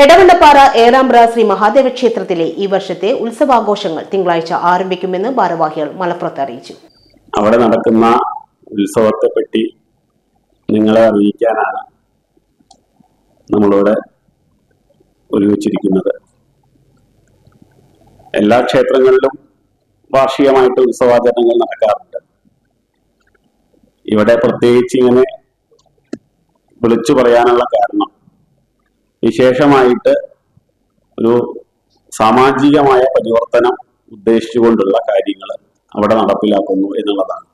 എടവണ്ണപ്പാറ ഏറാമ്പ്ര ശ്രീ മഹാദേവ ക്ഷേത്രത്തിലെ ഈ വർഷത്തെ ഉത്സവാഘോഷങ്ങൾ തിങ്കളാഴ്ച ആരംഭിക്കുമെന്ന് ഭാരവാഹികൾ മലപ്പുറത്ത് അറിയിച്ചു. അവിടെ നടക്കുന്ന ഉത്സവത്തെപ്പറ്റി നിങ്ങളെ അറിയിക്കാനാണ് നമ്മളിവിടെ ഒരുമിച്ചിരിക്കുന്നത്. എല്ലാ ക്ഷേത്രങ്ങളിലും വാർഷികമായിട്ട് ഉത്സവാചരണങ്ങൾ നടക്കാറുണ്ട്. ഇവിടെ പ്രത്യേകിച്ച് ഇങ്ങനെ വിളിച്ചു പറയാനുള്ള കാരണം വിശേഷമായിട്ട് ഒരു സാമാജികമായ പരിവർത്തനം ഉദ്ദേശിച്ചുകൊണ്ടുള്ള കാര്യങ്ങൾ അവിടെ നടപ്പിലാക്കുന്നു എന്നുള്ളതാണ്.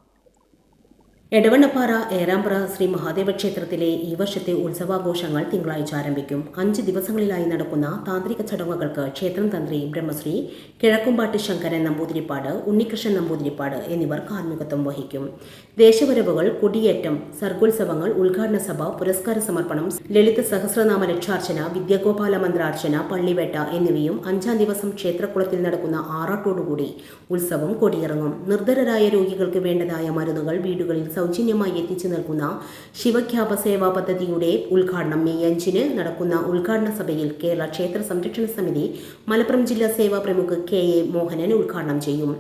എടവണ്ണപ്പാറ ഏറാമ്പ്ര ശ്രീ മഹാദേവ ക്ഷേത്രത്തിലെ ഈ വർഷത്തെ ഉത്സവാഘോഷങ്ങൾ തിങ്കളാഴ്ച ആരംഭിക്കും. 5 ദിവസങ്ങളിലായി നടക്കുന്ന താന്ത്രിക ചടങ്ങുകൾക്ക് ക്ഷേത്രം തന്ത്രി ബ്രഹ്മശ്രീ കിഴക്കുംപാട്ട് ശങ്കരൻ നമ്പൂതിരിപ്പാട്, ഉണ്ണികൃഷ്ണൻ നമ്പൂതിരിപ്പാട് എന്നിവർ കാർമ്മികത്വം വഹിക്കും. ദേശവരവുകൾ, കൊടിയേറ്റം, സർഗോത്സവങ്ങൾ, ഉദ്ഘാടന സഭ, പുരസ്കാര സമർപ്പണം, ലളിത സഹസ്രനാമ ലക്ഷാർച്ചന, വിദ്യാഗോപാല മന്ത്രാർച്ചന, പള്ളിവേട്ട എന്നിവയും 5-ാം ദിവസം ക്ഷേത്രക്കുളത്തിൽ നടക്കുന്ന ആറാട്ടോടുകൂടി ഉത്സവം കൊടിയിറങ്ങും. നിർധരരായ രോഗികൾക്ക് വേണ്ടതായ മരുന്നുകൾ വീടുകളിൽ സൗജന്യമായി എത്തിച്ചു നൽകുന്ന ശിവഖ്യാപ സേവാ പദ്ധതിയുടെ ഉദ്ഘാടനം മെയ് 5-ന് നടക്കുന്ന ഉദ്ഘാടന സഭയിൽ കേരള ക്ഷേത്ര സംരക്ഷണ സമിതി മലപ്പുറം ജില്ലാ സേവാ പ്രമുഖ് കെ.എ. മോഹനൻ ഉദ്ഘാടനം ചെയ്യും.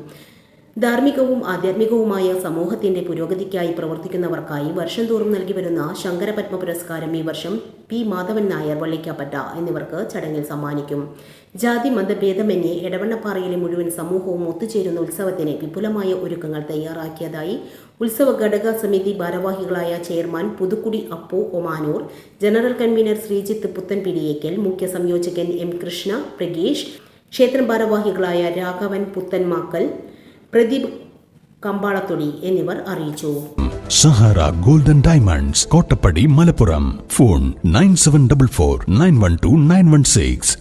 ധാർമ്മികവും ആധ്യാത്മികവുമായ സമൂഹത്തിന്റെ പുരോഗതിക്കായി പ്രവർത്തിക്കുന്നവർക്കായി വർഷം തോറും നൽകി വരുന്ന ശങ്കരപത്മ പുരസ്കാരം ഈ വർഷം പി. മാധവൻ നായർ, വള്ളിക്കാപ്പറ്റ എന്നിവർക്ക് ചടങ്ങിൽ സമ്മാനിക്കും. ജാതി മതഭേദമന്യേ എടവണ്ണപ്പാറയിലെ മുഴുവൻ സമൂഹവും ഒത്തുചേരുന്ന ഉത്സവത്തിന് വിപുലമായ ഒരുക്കങ്ങൾ തയ്യാറാക്കിയതായി ഉത്സവ ഘടക സമിതി ഭാരവാഹികളായ chairman Puthukkudi Appu Omanoor, general convener Sreejith Puthanpidiyekkal, മുഖ്യ സംയോജകൻ എം. കൃഷ്ണ പ്രഗീഷ്, ക്ഷേത്രം ഭാരവാഹികളായ രാഘവൻ പുത്തൻമാക്കൽ, പ്രദീപ് കമ്പാളത്തൊടി എന്നിവർ അറിയിച്ചു. Sahara golden diamonds, Kottappadi, Malappuram. Phone 9744 912 916.